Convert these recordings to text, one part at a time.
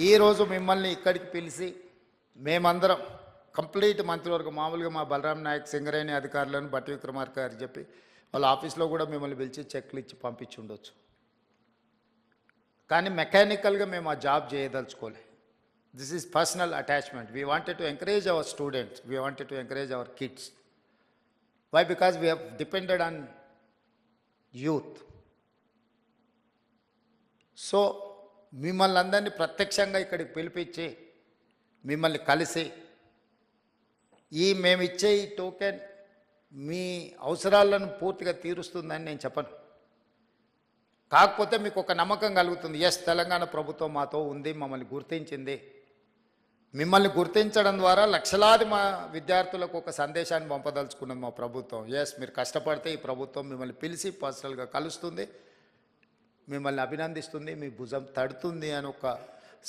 ఈరోజు మిమ్మల్ని ఇక్కడికి పిలిచి మేమందరం కంప్లీట్ మంత్రివర్గం మామూలుగా మా బలరాం నాయక్ సింగరేణి అధికారులను బట్టి విక్రమార్క గారు చెప్పి వాళ్ళ ఆఫీస్లో కూడా మిమ్మల్ని పిలిచి చెక్లు ఇచ్చి పంపించి ఉండొచ్చు. కానీ మెకానికల్గా మేము ఆ జాబ్ చేయదలుచుకోలే. This is personal attachment. We wanted to encourage our students, we wanted to encourage our kids. Why? Because we have depended on youth. So మిమ్మల్ని అందరినీ ప్రత్యక్షంగా ఇక్కడికి పిలిపించి మిమ్మల్ని కలిసి మేమిచ్చే ఈ టోకెన్ మీ అవసరాలను పూర్తిగా తీరుస్తుందని నేను చెప్పను. కాకపోతే మీకు ఒక నమ్మకం కలుగుతుంది, ఎస్ తెలంగాణ ప్రభుత్వం మాతో ఉంది, మమ్మల్ని గుర్తించింది. మిమ్మల్ని గుర్తించడం ద్వారా లక్షలాది మా విద్యార్థులకు ఒక సందేశాన్ని పంపదలుచుకున్నది మా ప్రభుత్వం. ఎస్ మీరు కష్టపడితే ఈ ప్రభుత్వం మిమ్మల్ని పిలిచి పర్సనల్గా కలుస్తుంది, మిమ్మల్ని అభినందిస్తుంది, మీ భుజం తడుతుంది అని ఒక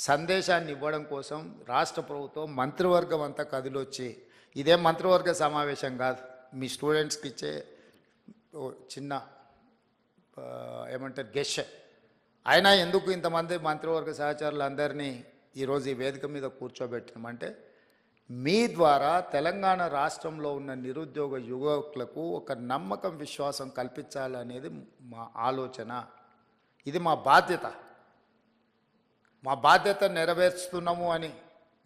సందేశాన్ని ఇవ్వడం కోసం రాష్ట్ర ప్రభుత్వం మంత్రివర్గం అంతా కదిలొచ్చి, ఇదే మంత్రివర్గ సమావేశం కాదు, మీ స్టూడెంట్స్కి ఇచ్చే చిన్న ఏమంటారు గెస్ట్. అయినా ఎందుకు ఇంతమంది మంత్రివర్గ సహచరులు అందరినీ ఈరోజు ఈ వేదిక మీద కూర్చోబెట్టినామంటే మీ ద్వారా తెలంగాణ రాష్ట్రంలో ఉన్న నిరుద్యోగ యువకులకు ఒక నమ్మకం విశ్వాసం కల్పించాలనేది మా ఆలోచన. ఇది మా బాధ్యత. మా బాధ్యత నెరవేర్చుతున్నాము అని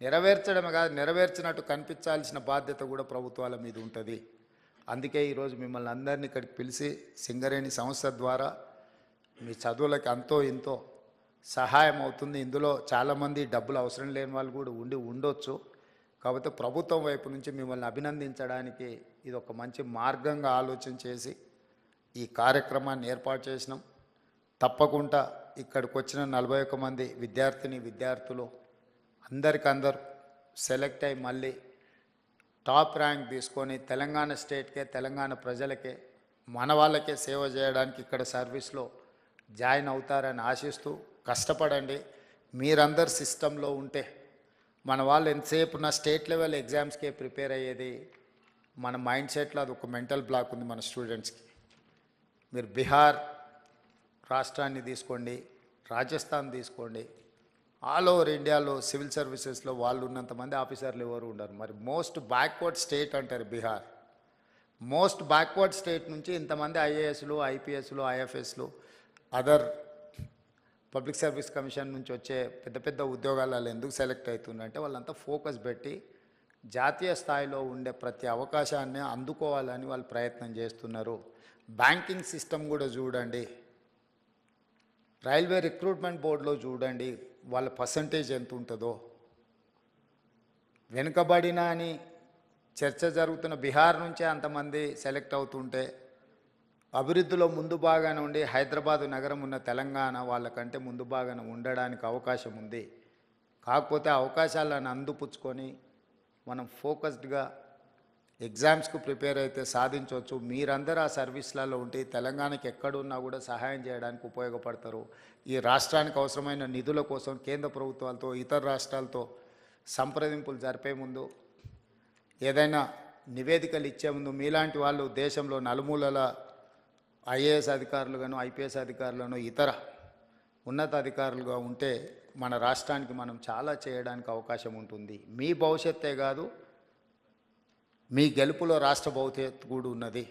నెరవేర్చడమే కాదు, నెరవేర్చినట్టు కనిపించాల్సిన బాధ్యత కూడా ప్రభుత్వాల మీద ఉంటుంది. అందుకే ఈరోజు మిమ్మల్ని అందరినీ ఇక్కడికి పిలిచి సింగరేణి సంస్థ ద్వారా మీ చదువులకి అంతో ఇంతో సహాయం అవుతుంది. ఇందులో చాలామంది డబ్బులు అవసరం లేని వాళ్ళు కూడా ఉండొచ్చు. కాబట్టి ప్రభుత్వం వైపు నుంచి మిమ్మల్ని అభినందించడానికి ఇది ఒక మంచి మార్గంగా ఆలోచన చేసి ఈ కార్యక్రమాన్ని ఏర్పాటు చేసినాం. తప్పకుండా ఇక్కడికి వచ్చిన 41 మంది విద్యార్థులు అందరికందరూ సెలెక్ట్ అయ్యి మళ్ళీ టాప్ ర్యాంక్ తీసుకొని తెలంగాణ స్టేట్కే, తెలంగాణ ప్రజలకే, మన వాళ్ళకే సేవ చేయడానికి ఇక్కడ సర్వీస్లో జాయిన్ అవుతారని ఆశిస్తూ కష్టపడండి. మీరందరు సిస్టంలో ఉంటే మన వాళ్ళు ఎంతసేపు ఉన్న స్టేట్ లెవెల్ ఎగ్జామ్స్కే ప్రిపేర్ అయ్యేది మన మైండ్ సెట్లో అది ఒక మెంటల్ బ్లాక్ ఉంది మన స్టూడెంట్స్కి. మీరు బీహార్ రాష్ట్రాన్ని తీసుకోండి, రాజస్థాన్ తీసుకోండి, ఆల్ ఓవర్ ఇండియాలో సివిల్ సర్వీసెస్లో వాళ్ళు ఉన్నంతమంది ఆఫీసర్లు ఎవరు ఉండరు. మరి మోస్ట్ బ్యాక్వర్డ్ స్టేట్ అంటారు బీహార్. మోస్ట్ బ్యాక్వర్డ్ స్టేట్ నుంచి ఇంతమంది ఐఏఎస్లు, ఐపీఎస్లు, ఐఎఫ్ఎస్లు, అదర్ పబ్లిక్ సర్వీస్ కమిషన్ నుంచి వచ్చే పెద్ద పెద్ద ఉద్యోగాలలో ఎందుకు సెలెక్ట్ అవుతుందంటే వాళ్ళంతా ఫోకస్ పెట్టి జాతీయ స్థాయిలో ఉండే ప్రతి అవకాశాన్ని అందుకోవాలని వాళ్ళు ప్రయత్నం చేస్తున్నారు. బ్యాంకింగ్ సిస్టమ్ కూడా చూడండి, రైల్వే రిక్రూట్మెంట్ బోర్డులో చూడండి వాళ్ళ పర్సంటేజ్ ఎంత ఉంటుందో. వెనుకబడిన అని చర్చ జరుగుతున్న బీహార్ నుంచే అంతమంది సెలెక్ట్ అవుతుంటే అభివృద్ధిలో ముందు భాగాన ఉండి హైదరాబాదు నగరం ఉన్న తెలంగాణ వాళ్ళకంటే ముందు భాగాన ఉండడానికి అవకాశం ఉంది. కాకపోతే అవకాశాలను అందిపుచ్చుకొని మనం ఫోకస్డ్గా ఎగ్జామ్స్కు ప్రిపేర్ అయితే సాధించవచ్చు. మీరందరూ ఆ సర్వీస్లలో ఉంటే తెలంగాణకి ఎక్కడున్నా కూడా సహాయం చేయడానికి ఉపయోగపడతారు. ఈ రాష్ట్రానికి అవసరమైన నిధుల కోసం కేంద్ర ప్రభుత్వాలతో, ఇతర రాష్ట్రాలతో సంప్రదింపులు జరిపే ముందు, ఏదైనా నివేదికలు ఇచ్చే ముందు మీలాంటి వాళ్ళు దేశంలో నలుమూలల ఐఏఎస్ అధికారులుగాను, ఐపీఎస్ అధికారులను, ఇతర ఉన్నత అధికారులుగా ఉంటే మన రాష్ట్రానికి మనం చాలా చేయడానికి అవకాశం ఉంటుంది. మీ భవిష్యత్తే కాదు, మీ గెలుపులో రాష్ట్ర భవిష్యత్తు కూడా ఉన్నది.